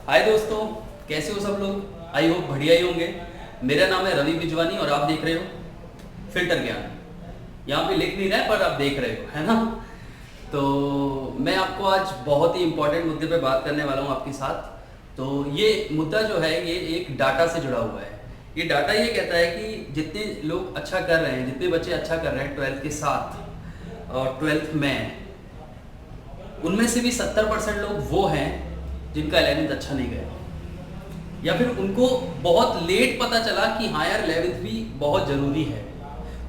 हाय दोस्तों, कैसे हो सब लोग। आई होप बढ़िया ही होंगे। मेरा नाम है रवि बिजवानी और आप देख रहे हो फिल्टर ज्ञान। यहाँ पे लिख नहीं रहा है पर आप देख रहे हो, है ना। तो मैं आपको आज बहुत ही इंपॉर्टेंट मुद्दे पे बात करने वाला हूँ आपके साथ। तो ये मुद्दा जो है ये एक डाटा से जुड़ा हुआ है। ये डाटा ये कहता है कि जितने लोग अच्छा कर रहे हैं, जितने बच्चे अच्छा कर रहे हैं 12th के साथ और 12th में, उनमें से भी 70% लोग वो हैं जिनका 11th अच्छा नहीं गया, या फिर उनको बहुत लेट पता चला कि हाँ यार 11th भी बहुत ज़रूरी है।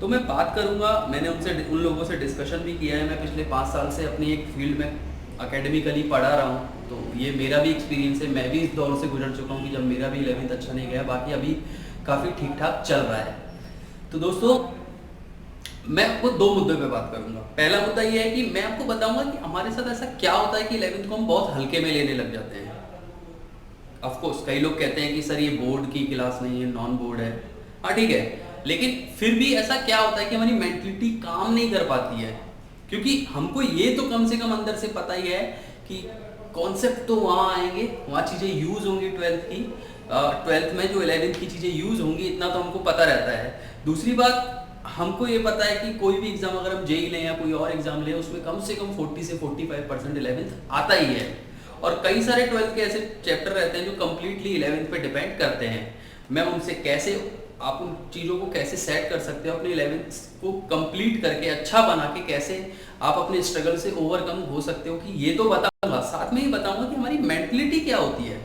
तो मैं बात करूँगा, मैंने उन लोगों से डिस्कशन भी किया है। मैं पिछले 5 साल से अपनी एक फील्ड में अकेडमिकली पढ़ा रहा हूँ, तो ये मेरा भी एक्सपीरियंस है। मैं भी इस दौर से गुजर चुका हूँ कि जब मेरा भी 11th अच्छा नहीं गया, बाकी अभी काफ़ी ठीक ठाक चल रहा है। तो दोस्तों, मैं आपको 2 मुद्दों पे बात करूंगा। पहला मुद्दा ये है कि मैं आपको बताऊंगा कि हमारे साथ ऐसा क्या होता है कि 11th को हम बहुत हल्के में लेने लग जाते हैं। ऑफ कोर्स कई लोग कहते हैं कि सर ये बोर्ड की क्लास नहीं है, नॉन बोर्ड है। हाँ ठीक है, लेकिन फिर भी ऐसा क्या होता है कि हमारी मेंटलिटी काम नहीं कर पाती है, क्योंकि हमको ये तो कम से कम अंदर से पता ही है कि कॉन्सेप्ट तो वहाँ आएंगे, वहाँ चीज़ें यूज़ होंगी 12th की। 12th में जो 11th की चीज़ें यूज़ होंगी इतना तो हमको पता रहता है। दूसरी बात, हमको ये पता है कि कोई भी एग्जाम अगर हम जेई लें या कोई और एग्जाम लें, उसमें कम से कम 40 से 45% 11th आता ही है। और कई सारे 12th के ऐसे चैप्टर रहते हैं जो कम्प्लीटली 11th पे डिपेंड करते हैं। मैं उनसे कैसे, आप उन चीज़ों को कैसे सेट कर सकते हो, अपने 11th को कंप्लीट करके अच्छा बना के कैसे आप अपने स्ट्रगल से ओवरकम हो सकते हो, कि ये तो बताऊंगा। साथ में ही बताऊंगा कि हमारी मेंटलिटी क्या होती है।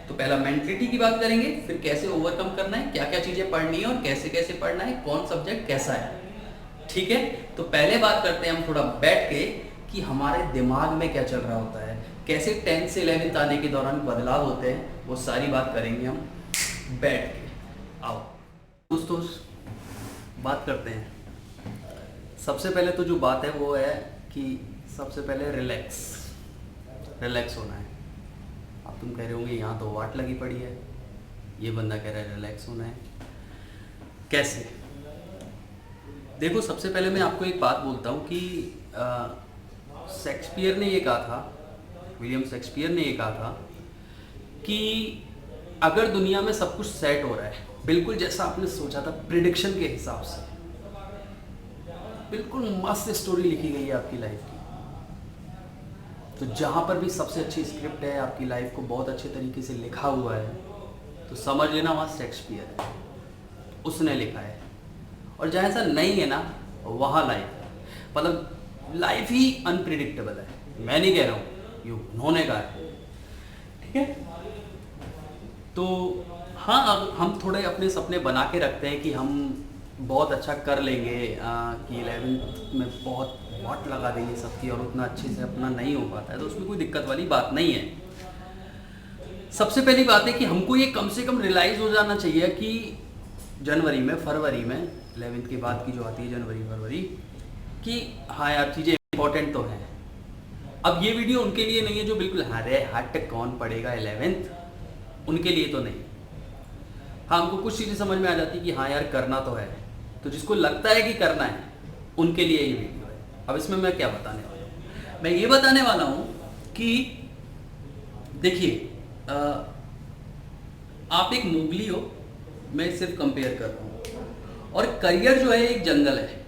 तो पहला मेंटलिटी की बात करेंगे, फिर कैसे ओवरकम करना है, क्या क्या चीज़ें पढ़नी है और कैसे कैसे पढ़ना है, कौन सब्जेक्ट कैसा है। ठीक है, तो पहले बात करते हैं हम थोड़ा बैठ के कि हमारे दिमाग में क्या चल रहा होता है, कैसे 10th से 11th आने के दौरान बदलाव होते हैं, वो सारी बात करेंगे हम बैठ के। आओ दोस्तों, बात करते हैं। सबसे पहले तो जो बात है वो है कि सबसे पहले रिलैक्स होना है। अब तुम कह रहे होंगे यहाँ तो वाट लगी पड़ी है, ये बंदा कह रहा है रिलैक्स होना है, कैसे। देखो, सबसे पहले मैं आपको एक बात बोलता हूँ कि शेक्सपियर ने ये कहा था, विलियम शेक्सपियर ने ये कहा था कि अगर दुनिया में सब कुछ सेट हो रहा है बिल्कुल जैसा आपने सोचा था, प्रिडिक्शन के हिसाब से, बिल्कुल मस्त स्टोरी लिखी गई है आपकी लाइफ की, तो जहाँ पर भी सबसे अच्छी स्क्रिप्ट है, आपकी लाइफ को बहुत अच्छे तरीके से लिखा हुआ है, तो समझ लेना वहाँ शेक्सपियर है, उसने लिखा है। और जहाँ ऐसा नहीं है ना, वहाँ लाइफ है। मतलब लाइफ ही अनप्रिडिक्टेबल है। मैं नहीं कह रहा हूँ, ये उन्होंने कहा है। ठीक है, तो हाँ, अब हम थोड़े अपने सपने बना के रखते हैं कि हम बहुत अच्छा कर लेंगे, कि 11th में बहुत वाट लगा देंगे सबकी, और उतना अच्छे से अपना नहीं हो पाता है, तो उसमें कोई दिक्कत वाली बात नहीं है। सबसे पहली बात है कि हमको ये कम से कम रियलाइज़ हो जाना चाहिए कि जनवरी में, फरवरी में, 11th के बाद की जो आती है जनवरी फरवरी, कि हाँ यार चीज़ें इंपॉर्टेंट तो हैं। अब ये वीडियो उनके लिए नहीं है जो बिल्कुल अरे हट कौन पढ़ेगा 11th, उनके लिए तो नहीं। हाँ, हमको कुछ चीज़ें समझ में आ जाती है कि हाँ यार करना तो है, तो जिसको लगता है कि करना है उनके लिए ये वीडियो है। अब इसमें मैं क्या बताने वाला हूँ, मैं ये बताने वाला हूँ कि देखिए, आप एक मोगली हो, मैं सिर्फ कंपेयर कर रहा हूँ, और करियर जो है एक जंगल है।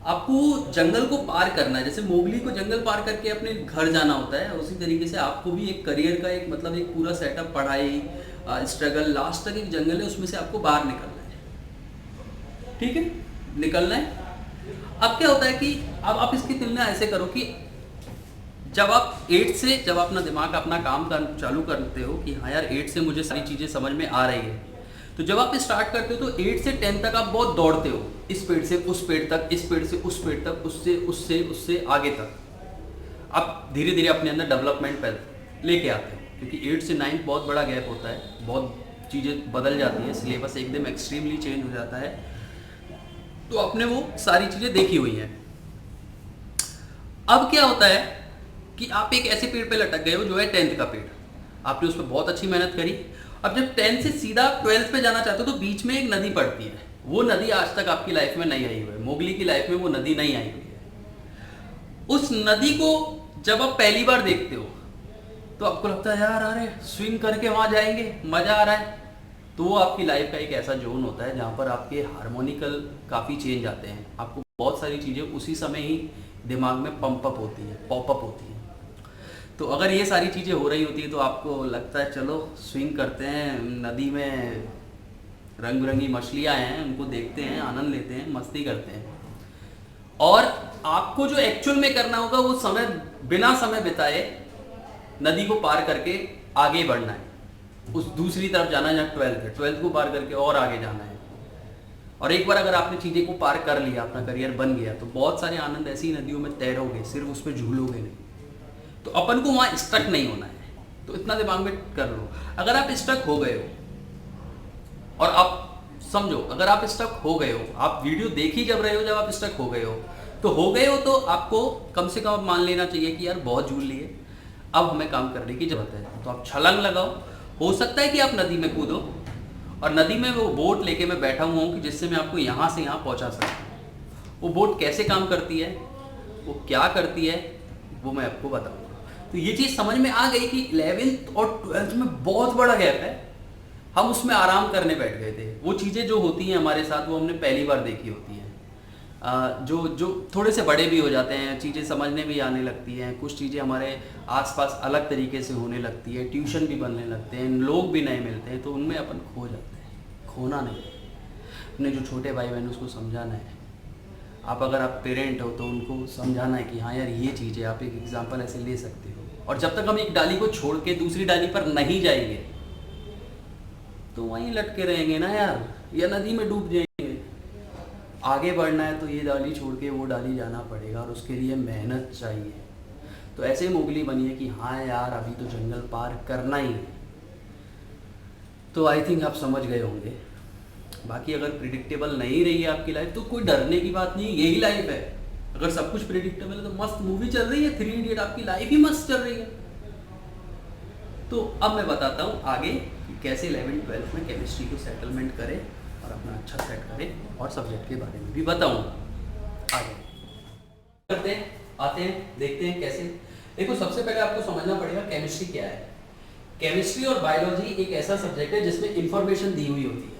आपको जंगल को पार करना है, जैसे मोगली को जंगल पार करके अपने घर जाना होता है, उसी तरीके से आपको भी एक करियर का एक मतलब एक पूरा सेटअप, पढ़ाई, स्ट्रगल, लास्ट तक एक जंगल है, उसमें से आपको बाहर निकलना है। ठीक है, निकलना है। अब क्या होता है कि अब आप इसकी तुलना ऐसे करो कि जब आप 8 से, जब अपना दिमाग अपना काम चालू करते हो कि हाँ यार 8 से मुझे सारी चीज़ें समझ में आ रही है, तो जब आप स्टार्ट करते हो तो 8 से 10 तक आप बहुत दौड़ते हो, इस पेड़ से उस पेड़ तक, इस पेड़ से उस पेड़ तक, उससे उससे उससे आगे तक। आप धीरे धीरे अपने अंदर डेवलपमेंट लेके आते हो, क्योंकि 8 से 9 बहुत बड़ा गैप होता है, बहुत चीज़ें बदल जाती है, सिलेबस एकदम एक्सट्रीमली चेंज हो जाता है, तो आपने वो सारी चीज़ें देखी हुई हैं। अब क्या होता है कि आप एक ऐसे पेड़ पे लटक गए हो जो है 10th का पेड़, आपने उस पर बहुत अच्छी मेहनत करी। अब जब 10th से सीधा 12th पे जाना चाहते हो तो बीच में एक नदी पड़ती है, वो नदी आज तक आपकी लाइफ में नहीं आई हुई है, मोगली की लाइफ में वो नदी नहीं आई हुई है। उस नदी को जब आप पहली बार देखते हो तो आपको लगता है यार अरे स्विंग करके वहाँ जाएंगे, मज़ा आ रहा है। तो वो आपकी लाइफ का एक ऐसा जोन होता है जहाँ पर आपके हार्मोनिकल काफ़ी चेंज आते हैं, आपको बहुत सारी चीज़ें उसी समय ही दिमाग में पंप अप होती है, पॉपअप होती है। तो अगर ये सारी चीज़ें हो रही होती है तो आपको लगता है चलो स्विंग करते हैं, नदी में रंग बिरंगी मछलियाँ हैं उनको देखते हैं, आनंद लेते हैं, मस्ती करते हैं। और आपको जो एक्चुअल में करना होगा वो समय बिना समय बिताए नदी को पार करके आगे बढ़ना है, उस दूसरी तरफ जाना है जहाँ 12th है, 12th को पार करके और आगे जाना है। और एक बार अगर आपने चीज़ें को पार कर लिया, अपना करियर बन गया, तो बहुत सारे आनंद ऐसी नदियों में तैरोगे, सिर्फ उस पर झूलोगे नहीं। तो अपन को वहाँ स्टक नहीं होना है, तो इतना दिमाग में कर लो। अगर आप स्टक हो गए हो, और आप समझो अगर आप स्टक हो गए हो, आप वीडियो देख ही जब रहे हो जब आप स्टक हो गए हो, तो आपको कम से कम मान लेना चाहिए कि यार बहुत झूल लिए, अब हमें काम करने की जरूरत है। तो आप छलांग लगाओ। हो सकता है कि आप नदी में कूदो, और नदी में वो बोट लेके मैं बैठा हुआ हूँ कि जिससे मैं आपको यहाँ से यहाँ पहुँचा सकूँ। वो बोट कैसे काम करती है, वो क्या करती है, वो मैं आपको बताऊँगा। तो ये चीज़ समझ में आ गई कि 11th और 12th में बहुत बड़ा गैप है, हम उसमें आराम करने बैठ गए थे। वो चीज़ें जो होती हैं हमारे साथ वो हमने पहली बार देखी होती हैं। जो थोड़े से बड़े भी हो जाते हैं, चीज़ें समझने भी आने लगती हैं, कुछ चीज़ें हमारे आसपास अलग तरीके से होने लगती है, ट्यूशन भी बनने लगते हैं, लोग भी नए मिलते हैं, तो उनमें अपन खो जाते हैं। खोना नहीं, अपने जो छोटे भाई बहन उसको समझाना है। आप अगर आप पेरेंट हो तो उनको समझाना है कि हाँ यार ये चीज़ है, आप एक एग्जाम्पल ऐसे ले सकते हो। और जब तक हम एक डाली को छोड़ के दूसरी डाली पर नहीं जाएंगे तो वहीं लटके रहेंगे ना यार, या नदी में डूब जाएंगे। आगे बढ़ना है तो ये डाली छोड़ के वो डाली जाना पड़ेगा, और उसके लिए मेहनत चाहिए। तो ऐसे मोगली बनिए कि हाँ यार अभी तो जंगल पार करना ही है। तो आई थिंक आप समझ गए होंगे। बाकी अगर प्रिडिक्टेबल नहीं रही है आपकी लाइफ तो कोई डरने की बात नहीं, यही लाइफ है। अगर सब कुछ प्रिडिक्टेबल है तो मस्त मूवी चल रही है 3 इडियट, आपकी लाइफ ही मस्त चल रही है। तो अब मैं बताता हूँ आगे कि कैसे 11th 12th में केमिस्ट्री को सेटलमेंट करें और अपना अच्छा सेट करें, और सब्जेक्ट के बारे में भी बताऊँगा आगे। करते हैं, आते हैं, देखते हैं कैसे। देखो सबसे पहले आपको समझना पड़ेगा केमिस्ट्री क्या है। केमिस्ट्री और बायोलॉजी एक ऐसा सब्जेक्ट है जिसमें इंफॉर्मेशन दी हुई होती है।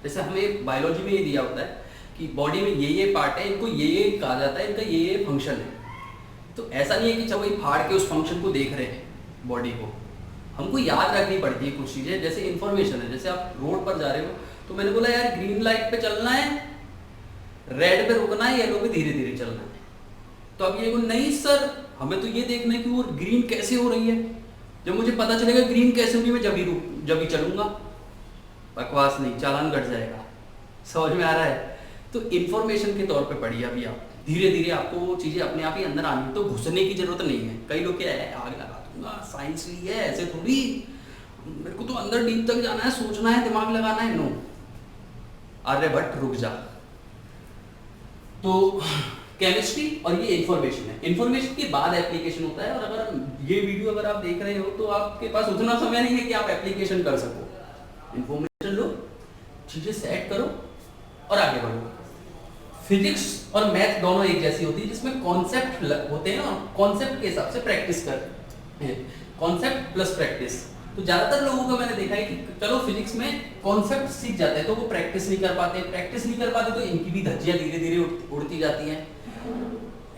जैसे हमें बायोलॉजी में ये दिया होता है कि बॉडी में ये पार्ट है, इनको ये कहा जाता है, इनका ये फंक्शन है। तो ऐसा नहीं है कि चलो फाड़ के उस फंक्शन को देख रहे हैं बॉडी को, हमको याद रखनी पड़ती है कुछ चीज़ें। जैसे इन्फॉर्मेशन है, जैसे आप रोड पर जा रहे हो तो मैंने बोला यार ग्रीन लाइट पे चलना है, रेड पे रुकना है, येलो पे धीरे धीरे चलना है। तो अब ये नहीं सर हमें तो ये देखना है कि वो ग्रीन कैसे हो रही है, जब मुझे पता चलेगा ग्रीन कैसे होगी मैं जब ही चलूंगा। बकवास नहीं, चालान कट जाएगा। समझ में आ रहा है? तो इन्फॉर्मेशन के तौर पे पढ़िए अभी आप, धीरे धीरे आपको वो चीज़ें अपने आप ही अंदर आनी, तो घुसने की जरूरत नहीं है। कई लोग क्या है आगे लगा दूंगा, साइंस ली है ऐसे थोड़ी, मेरे को तो अंदर डीप तक जाना है, सोचना है, दिमाग लगाना है। नो आर्यभट्ट रुक जा। तो केमिस्ट्री और ये इन्फॉर्मेशन है, इन्फॉर्मेशन के बाद एप्लीकेशन होता है। और अगर ये वीडियो अगर आप देख रहे हो तो आपके पास उतना समय नहीं है कि आप एप्लीकेशन कर सको। इन्फॉर्मेशन लो, चीजें सेट करो और आगे बढ़ो। फिजिक्स और मैथ दोनों एक जैसी होती है, जिसमें कॉन्सेप्ट होते हैं और कॉन्सेप्ट के हिसाब से प्रैक्टिस करते हैं। Concept plus practice. तो ज्यादातर लोगों का मैंने देखा है कि चलो फिजिक्स में कॉन्सेप्ट सीख जाते हैं तो वो प्रैक्टिस नहीं कर पाते, प्रैक्टिस नहीं कर पाते तो इनकी भी धज्जियां धीरे धीरे उड़ती जाती हैं।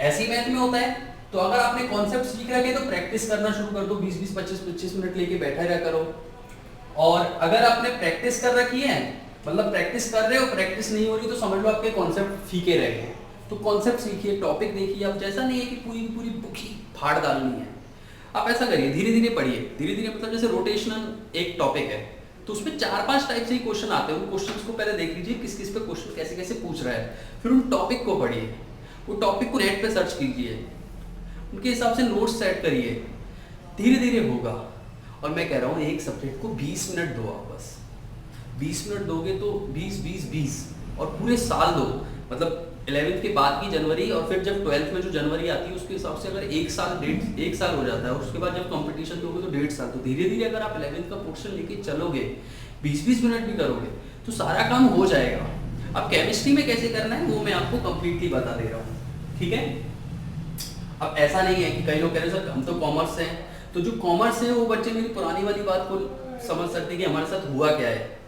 ऐसी मैथ में होता है। तो अगर आपने कॉन्सेप्ट सीख रखे तो प्रैक्टिस करना शुरू कर दो, 20-20, 25-25 मिनट लेके बैठा रहा करो। और अगर आपने प्रैक्टिस कर रखी है, मतलब प्रैक्टिस कर रहे हो, प्रैक्टिस नहीं हो रही तो समझ लो आपके कॉन्सेप्ट फीके रह गए। तो कॉन्सेप्ट सीखिए, टॉपिक देखिए। अब जैसा नहीं है कि पूरी पूरी बुक ही फाड़ डालनी है, आप ऐसा करिए धीरे धीरे पढ़िए। धीरे धीरे मतलब जैसे रोटेशनल एक टॉपिक है तो उसमें 4-5 टाइप से क्वेश्चन आते हैं। उन क्वेश्चंस को पहले देख लीजिए किस किस पे क्वेश्चन कैसे कैसे पूछ रहा है, फिर उन टॉपिक को पढ़िए, वो टॉपिक को नेट पे सर्च कीजिए, उनके हिसाब से नोट्स सेट करिए। धीरे धीरे होगा। और मैं कह रहा हूँ एक सब्जेक्ट को 20 मिनट दो आप, बस 20 मिनट दोगे तो 20 और पूरे साल दो। मतलब 11th के बाद की जनवरी और फिर जब 12th में जो जनवरी आती है उसके हिसाब से अगर एक साल हो जाता है, उसके बाद जब कंपटीशन दोगे तो 1.5 साल। तो धीरे धीरे अगर आप 11th का पोर्शन लेके चलोगे, 20-20 मिनट भी करोगे तो सारा काम हो जाएगा। अब केमिस्ट्री में कैसे करना है वो मैं आपको कंप्लीटली बता दे रहा हूँ, ठीक है। अब ऐसा नहीं है कि कई लोग कह रहे हैं सर हम तो कॉमर्स हैं, तो जो कॉमर्स है वो बच्चे मेरी पुरानी वाली बात को समझ सकते हैं कि हमारे साथ हुआ क्या है,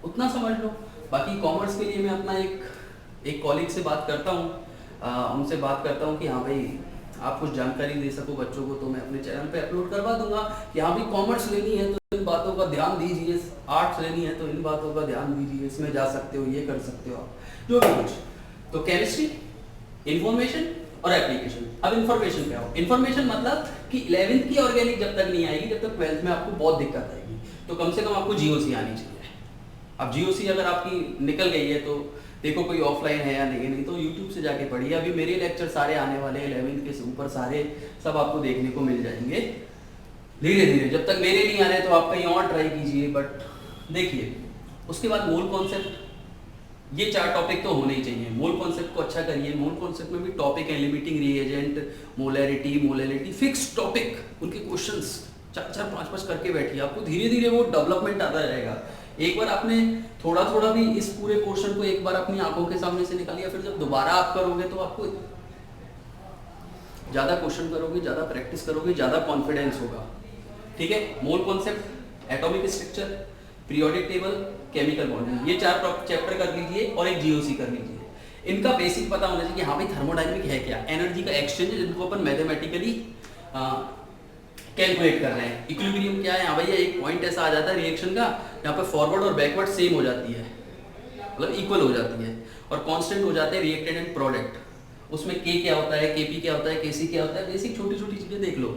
उतना समझ लो। बाकी कॉमर्स के लिए मैं अपना एक कॉलीग से बात करता हूँ, उनसे बात करता हूँ कि हाँ भाई आप कुछ जानकारी दे सको बच्चों को, तो मैं अपने चैनल पे अपलोड करवा दूंगा कि हाँ भाई कॉमर्स लेनी है तो इन बातों का ध्यान दीजिए, आर्ट्स लेनी है तो इन बातों का ध्यान दीजिए, इसमें जा सकते हो, ये कर सकते हो आप, जो भी कुछ। तो केमिस्ट्री, इंफॉर्मेशन और एप्लीकेशन। अब इंफॉर्मेशन क्या हो, इंफॉर्मेशन मतलब कि 11th की ऑर्गेनिक जब तक नहीं आएगी, जब तक 12th में आपको बहुत दिक्कत आएगी, तो कम से कम आपको जीओसी आनी चाहिए। अब जीओसी अगर आपकी निकल गई है तो देखो कोई ऑफलाइन है या नहीं तो यूट्यूब से जाके पढ़िए। अभी मेरे लेक्चर सारे आने वाले हैं 11th के ऊपर, सारे सब आपको देखने को मिल जाएंगे धीरे धीरे। जब तक मेरे नहीं आ रहे तो आप कहीं और ट्राई कीजिए, बट देखिए। उसके बाद मोल कॉन्सेप्ट, ये 4 टॉपिक तो होने ही चाहिए। मोल कॉन्सेप्ट को अच्छा करिए। मोल कॉन्सेप्ट में भी टॉपिक है, limiting reagent, molarity, fix topic, उनके क्वेश्चंस 4-4, 5-5 करके बैठिए। आपको धीरे धीरे वो डेवलपमेंट आता रहेगा। एक बार आपने थोड़ा थोड़ा भी इस पूरे क्वेश्चन को एक बार अपनी आंखों के सामने से निकालिए, फिर जब दोबारा आप करोगे तो आपको ज्यादा क्वेश्चन करोगे, ज्यादा प्रैक्टिस करोगे, ज्यादा कॉन्फिडेंस होगा। ठीक है। Mole concept, atomic structure, periodic table, chemical bonding, ये 4 चैप्टर कर लीजिए और एक जीओसी कर लीजिए। इनका बेसिक पता होना चाहिए कि हाँ भाई थर्मोडायनेमिक है क्या, एनर्जी का एक्सचेंज जिनको अपन मैथमेटिकली कैलकुलेट कर रहे हैं। इक्विलिब्रियम क्या है, हाँ भैया एक पॉइंट ऐसा आ जाता है रिएक्शन का यहाँ पे फॉरवर्ड और बैकवर्ड सेम हो जाती है, मतलब इक्वल हो जाती है, और कांस्टेंट हो जाते हैं रिएक्टेंट एंड प्रोडक्ट। उसमें के क्या होता है, केपी क्या होता है, केसी क्या होता है, बेसिक छोटी छोटी चीजें देख लो।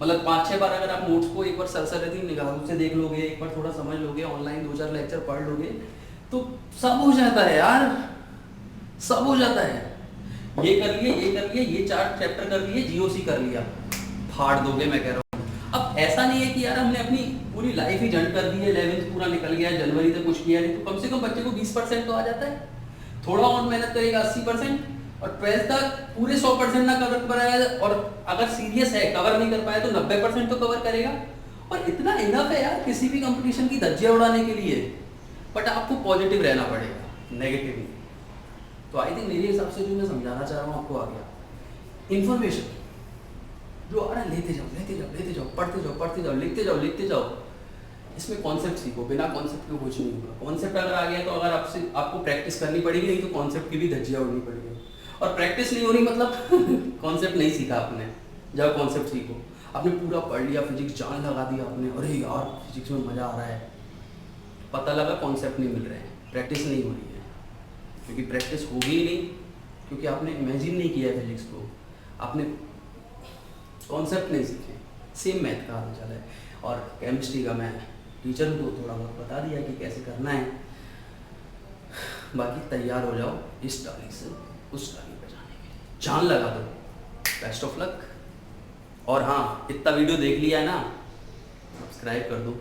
मतलब 5-6 बार अगर आप नोट्स को एक बार सरसरी निगाहों से देख लोगे, एक बार थोड़ा समझ लोगे, ऑनलाइन 2-4 लेक्चर पढ़ लोगे तो सब हो जाता है यार, सब हो जाता है। ये कर लिए, ये कर लिए, ये 4 चैप्टर कर लिए, जीओसी कर लिया, फाड़ दोगे मैं कह रहा हूँ। अब ऐसा नहीं है कि यार हमने अपनी पूरी लाइफ ही जंड कर दी है, 11th पूरा निकल गया, जनवरी तक कुछ किया नहीं, तो कम से कम बच्चे को 20% तो आ जाता है। थोड़ा और मेहनत करेगा 80%, और 12th तक पूरे 100% ना कवर कराया, और अगर सीरियस है कवर नहीं कर पाया तो 90% तो कवर करेगा। और इतना इनफ है यार किसी भी कंपटीशन की धज्जियां उड़ाने के लिए, बट आपको पॉजिटिव रहना पड़ेगा, नेगेटिव नहीं। तो आई थिंक मेरे हिसाब से जो मैं समझाना चाह रहा हूँ आपको आ गया। इंफॉर्मेशन जो आ रहा है लेते जाओ, लेते जाओ, लेते जाओ, पढ़ते जाओ, पढ़ते जाओ, लिखते जाओ, लिखते जाओ। इसमें कॉन्सेप्ट सीखो, बिना कॉन्सेप्ट के कुछ नहीं होगा। कॉन्सेप्ट अगर आ गया तो अगर आपको प्रैक्टिस करनी पड़ेगी, नहीं तो कॉन्सेप्ट की भी धज्जियां उड़नी पड़ेगी। और प्रैक्टिस नहीं हो रही मतलब कॉन्सेप्ट नहीं सीखा आपने। जब कॉन्सेप्ट सीखो, आपने पूरा पढ़ लिया, फिजिक्स जान लगा दिया आपने, अरे यार फिजिक्स में मजा आ रहा है, पता लगा कॉन्सेप्ट नहीं मिल रहे हैं, प्रैक्टिस नहीं हो रही है। क्योंकि प्रैक्टिस होगी ही नहीं, क्योंकि आपने इमेजिन नहीं किया है फिजिक्स को, आपने कॉन्सेप्ट नहीं सीखे। सेम मैथ का हाल चाल है। और केमिस्ट्री का मैं टीचर को थोड़ा बहुत बता दिया कि कैसे करना है, बाकी तैयार हो जाओ इस तारीख से उस तारीख पे जाने के लिए, जान लगा दो। Best of luck. और हाँ, इतना वीडियो देख लिया है ना, सब्सक्राइब कर दो।